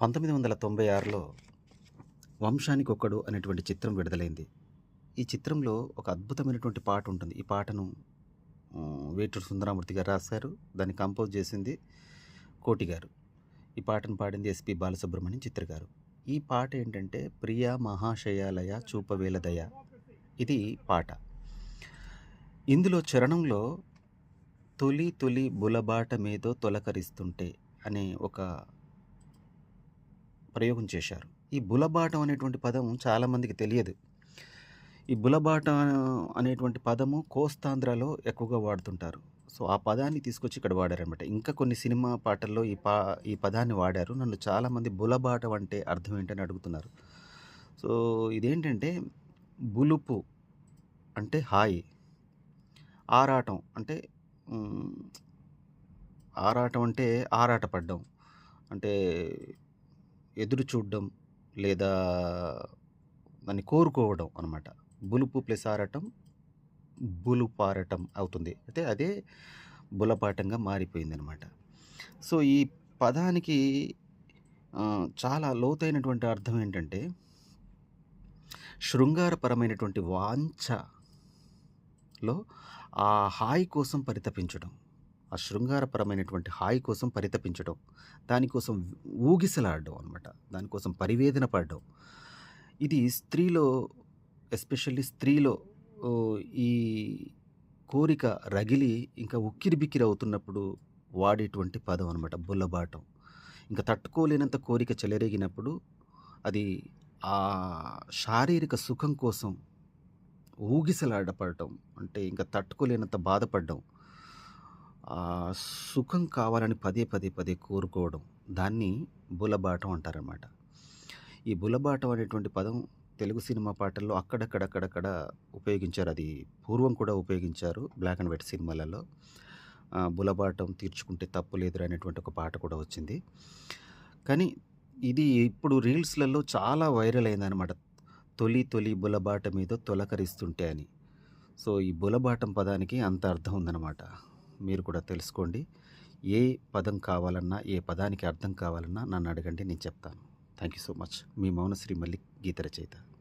1996లో 'వంశానికొక్కడు' అనేటువంటి చిత్రం విడుదలైంది. ఈ చిత్రంలో ఒక అద్భుతమైనటువంటి పాట ఉంటుంది. ఈ పాటను వేటూరి సుందరమూర్తి గారు రాశారు. దాన్ని కంపోజ్ చేసింది కోటి గారు. ఈ పాటను పాడింది ఎస్‌పి బాలసుబ్రహ్మణ్యం, చిత్ర గారు. ఈ పాట ఏంటంటే 'ప్రియా మహాశయాలయ చూపవేల దయ' ఇది పాట. ఇందులో చరణంలో 'తొలి తొలి బులబాట మీదో తొలకరిస్తుంటే' అనే ఒక ప్రయోగం చేశారు. ఈ బులబాటం అనేటువంటి పదం చాలామందికి తెలియదు. ఈ బులబాట అనేటువంటి పదము కోస్తాంధ్రలో ఎక్కువగా వాడుతుంటారు. సో, ఆ పదాన్ని తీసుకొచ్చి ఇక్కడ వాడారనమాట. ఇంకా కొన్ని సినిమా పాటల్లో ఈ పదాన్ని వాడారు. నన్ను చాలామంది బులబాటం అంటే అర్థం ఏంటని అడుగుతున్నారు. సో, ఇదేంటంటే బులుపు అంటే హాయి. ఆరాటం అంటే హ్మ్, ఆరాటం అంటే ఆరాటపడ్డం. అంటే ఎదురు చూడడం లేదా దాన్ని కోరుకోవడం అనమాట. బులుపు ప్లస్ ఆరాటం బులుపారటం అవుతుంది. అయితే అదే బులపాటంగా మారిపోయిందనమాట. సో, ఈ పదానికి చాలా లోతైనటువంటి అర్థం ఏంటంటే, శృంగారపరమైనటువంటి వాంఛలో ఆ హాయి కోసం పరితపించడం. ఆ శృంగారపరమైనటువంటి హాయి కోసం పరితపించడం. దానికోసం ఊగిసలాడడం అనమాట. దానికోసం పరివేదన పడడం. ఇది స్త్రీలో ఎస్పెషల్లీ స్త్రీలో ఈ కోరిక రగిలి ఇంకా ఉక్కిరిబిక్కిరి అవుతున్నప్పుడు వాడేటువంటి పదం అనమాట బుల్లబాటం. ఇంకా తట్టుకోలేనంత కోరిక చెలరేగినప్పుడు అది ఆ శారీరక సుఖం కోసం ఊగిసలాడపడటం. అంటే ఇంకా తట్టుకోలేనంత బాధపడడం. సుఖం కావాలని పదే పదే పదే కోరుకోవడం. దాన్ని బులబాటం అంటారనమాట. ఈ బులబాటం అనేటువంటి పదం తెలుగు సినిమా పాటల్లో అక్కడక్కడ ఉపయోగించారు. అది పూర్వం కూడా ఉపయోగించారు బ్లాక్ అండ్ వైట్ సినిమాలలో. బులబాటం తీర్చుకుంటే తప్పు లేదురా అనేటువంటి ఒక పాట కూడా వచ్చింది. కానీ ఇది ఇప్పుడు రీల్స్‌లలో చాలా వైరల్ అయిందనమాట. తొలి తొలి బులబాట మీద తొలకరిస్తుంటే అని. సో, ఈ బులబాటం పదానికి అంత అర్థం ఉందనమాట. మీరు కూడా తెలుసుకోండి. ఏ పదం కావాలన్నా, ఏ పదానికి అర్థం కావాలన్నా నన్ను అడగండి, నేను చెప్తాను. Thank you so much. మీ మౌనశ్రీ మల్లిక్, గీత రచయిత.